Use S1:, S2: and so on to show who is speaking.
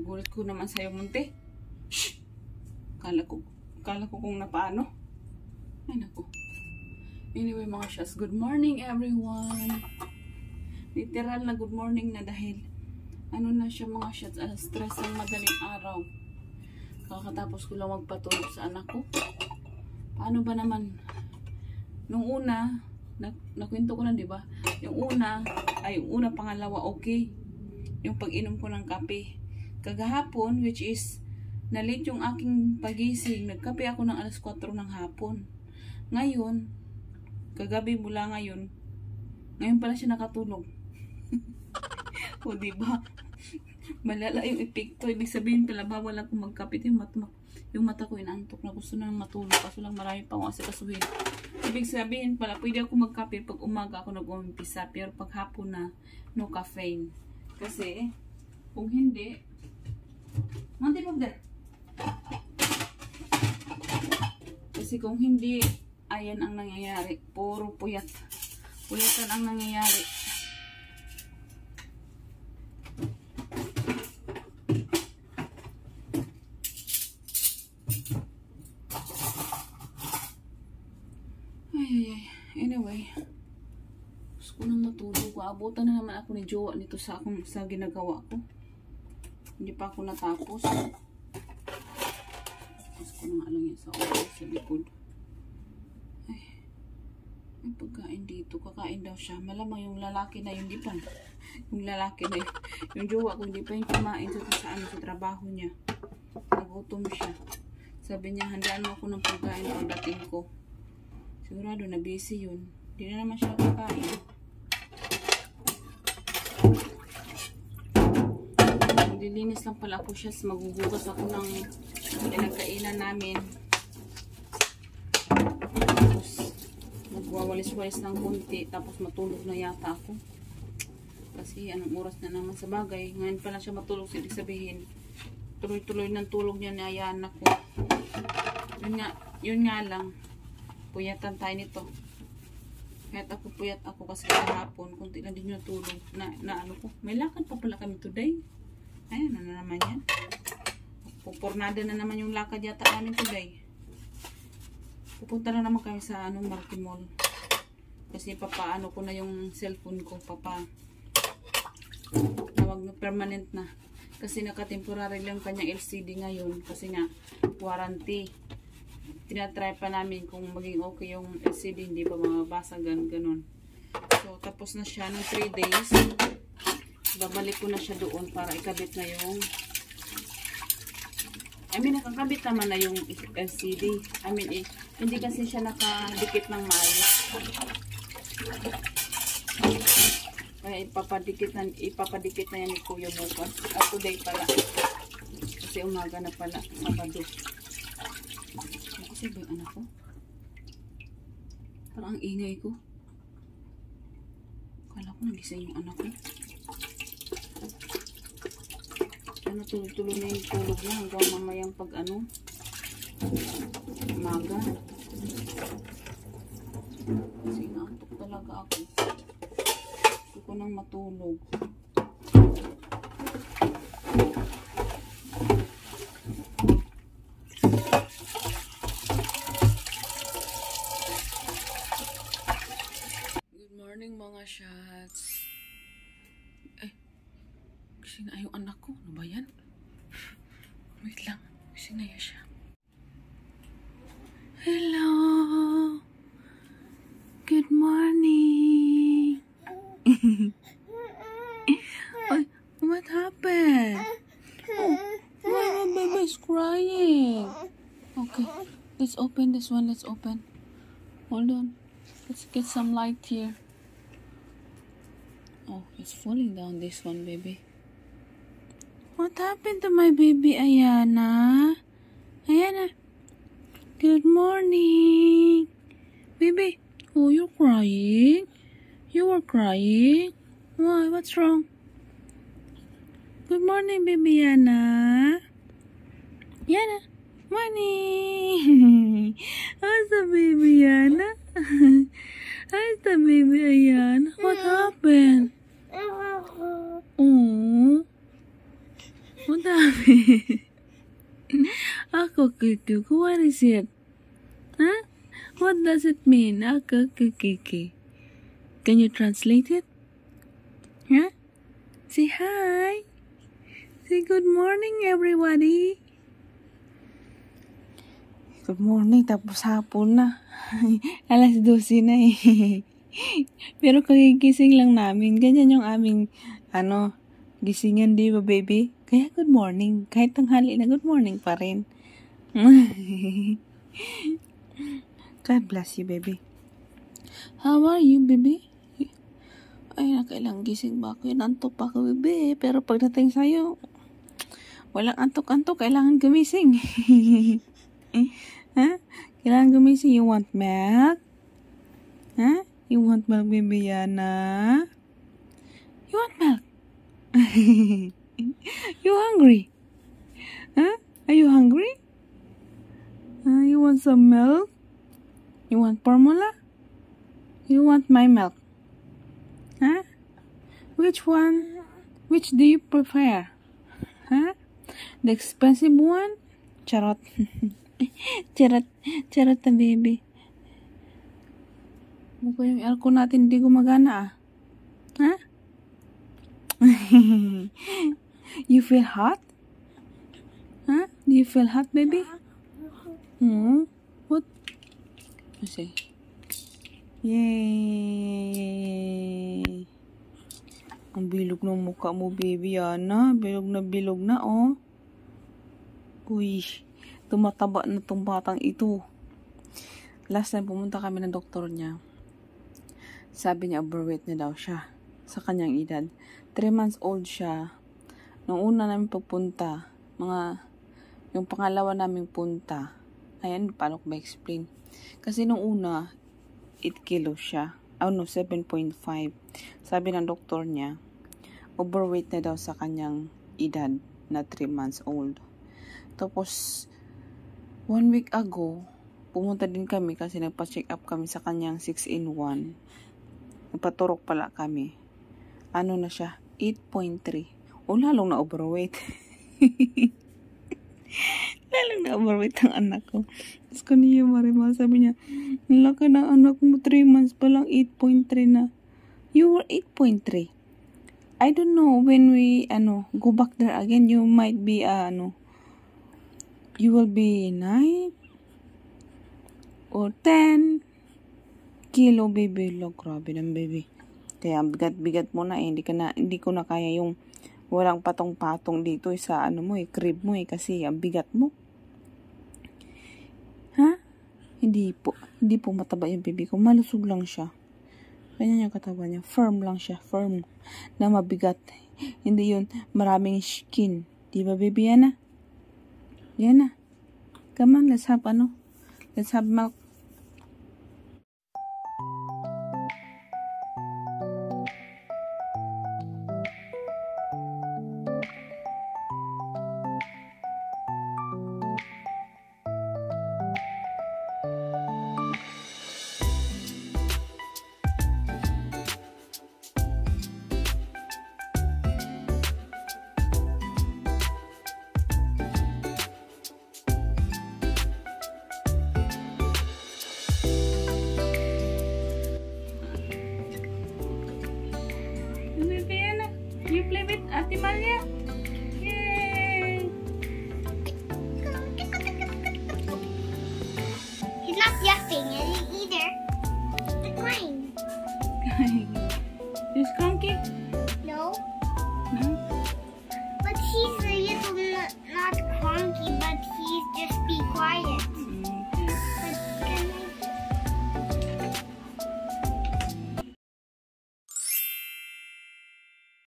S1: Gulit ko naman sa'yo, Munti. Shh! Kala ko kung napaano. Ay, naku. Anyway, mga shots, good morning, everyone. Literal na good morning na dahil ano na siya, mga shots, alas 3 ng madaling araw. Kakatapos ko lang magpatulog sa anak ko. Paano ba naman? Nung una, nakwento ko na, di ba? Yung una, pangalawa, okay. Yung pag-inom ko ng kape. Kagahapon, which is, na-late yung aking pagising. Nagkape ako ng alas 4 ng hapon. Ngayon, kagabi mula ngayon pala siya nakatulog. O, diba? Malala yung epekto. Ibig sabihin pala, bawal ako magkape. Yung mata ko inaantok na gusto na matulog. Kaso lang marami pa akong asikasuhin. Ibig sabihin pala, pwede ako magkape pag umaga ako nag-umpisa. Pero pag hapon na, no caffeine. Kasi, kung hindi, Monty, move there. Kasi kung hindi, ayan ang nangyayari. Puro puyat. Puyatan ang nangyayari. Anyway, gusto ko nang matulog. Abutan na naman ako ni Jowa nito sa ginagawa ko. Hindi pa ako natapos. Gusto ko na nga lang yan sa oras, sa likod. Ay, may pagkain dito. Kakain daw siya. Malamang yung lalaki na yun, di pa. Yung lalaki na yun. Yung Jowa ko, hindi pa yung kumain sa trabaho niya. Nagutom siya. Sabi niya, handaan mo ako ng pagkain pagdating ko. Sigurado na busy yun. Hindi na naman siya kakain. Maglilinis lang pala ako siya. Magugugas ako ng pinagkainan namin. Tapos magwawalis-walis ng kunti. Tapos matulog na yata ako. Kasi anong oras na naman sa bagay. Ngayon pala siya matulog. Ibig sabihin, tuloy-tuloy ng tulog niya na ayan ako. Yun nga lang. Puyatan tayo nito. Kahit ako puyat ako kasi kahapon, kunti lang din yung tulog na ano ko. May lakad pa pala kami today. Ayan, ano naman yan. Pupurnada na naman yung lakad yata namin today. Pupunta na naman kami sa Market Mall. Kasi papaano ko na yung cellphone ko. Tawag na permanent na. Kasi naka-temporary lang kanyang LCD ngayon. Kasi nga, warranty. Tinatry pa namin kung maging okay yung LCD, hindi pa mababasag, ganun. So, tapos na siya ng 3 days. Babalik ko na siya doon para ikabit na yung nakakabit naman na yung LCD. Hindi kasi siya nakadikit ng maayos. Kaya ipapadikit na yan ni Kuya bukas. At today pala. Kasi umaga na pala, Sabado. Kasi ba yung anak ko? Parang ang ingay ko. Kala ko nagising yung anak ko. Tuloy-tuloy na yung tulog na hanggang mamayang umaga. Kasi naantok talaga ako. Gusto ko nang matulog. Mga shots. Kasi na yung anak ko. Ano ba yan? Wait lang. Kasi na yan siya. Hello. Good morning. Ay, what happened? Oh, my baby is crying. Okay. Let's open this one. Let's open. Hold on. Let's get some light here. Oh, it's falling down this one, baby. What happened to my baby, Ayana? Ayana, good morning. Baby, oh, you're crying? You were crying? Why? What's wrong? Good morning, baby Yana. Yana, morning. How's the baby, Yana? How's the baby, Ayana? What happened? Oh, what happened? Akukukuk. What is it? Huh? What does it mean? Akukukuk. Can you translate it? Huh? Say hi. Say good morning, everybody. Good morning, tapos hapon na. Alas 12 na eh. Pero kagigising lang namin. Ganyan yung aming, gisingan, di ba, baby? Kaya good morning. Kahit tanghali na, good morning pa rin. God bless you, baby. How are you, baby? Ay, nakailang gising ba ako? Antok pa ako, baby. Pero pagdating sa'yo, walang antok-antok. Kailangan gumising. Ha? Kailangan gumising. You want milk? Ha? You want milk, baby Yana? You want milk? You hungry? Huh? Are you hungry? You want some milk? You want formula? You want my milk? Huh? Which one? Which do you prefer? Huh? The expensive one? Charot. Charot na baby. Mukha yung aircon natin hindi gumagana Huh? You feel hot? Huh? Do you feel hot, baby? What? Let's see. Yay! Ang bilog ng mukha mo, baby, Yana. Bilog na, oh. Uy, tumataba na tong batang ito. Last time pumunta kami ng doktor niya. Sabi niya, overweight na daw siya sa kanyang edad. 3 months old siya. Nung una namin pagpunta, yung pangalawa naming punta, ayan, paano ko ba-explain? Kasi nung una, 8 kilos siya. 7.5. Sabi ng doktor niya, overweight na daw sa kanyang edad na 3 months old. Tapos, 1 week ago, pumunta din kami kasi nagpa-check up kami sa kanyang 6-in-1. Nagpaturok pala kami. Ano na siya? 8.3. O, lalong na overweight. Lalong na overweight ang anak ko. Tapos kaniya Marima, sabi niya, laki na anak mo, 3 months pa lang, 8.3 na. You were 8.3. I don't know, when we, go back there again, you might be, you will be 9 or 10 kilo, baby. Look, grabe ng baby. Kaya bigat-bigat mo na eh. Hindi ko na kaya yung walang patong-patong dito sa crib mo kasi ang bigat mo. Ha? Hindi po mataba yung baby ko. Malusog lang siya. Ganyan yung katawan niya. Firm lang siya. Firm. Na mabigat. Hindi yun maraming skin. Di ba, baby? Yana? Yana. Come on, let's have milk. You play with Ate Malia? Yay!
S2: He's not yapping either. The crane.
S1: Just come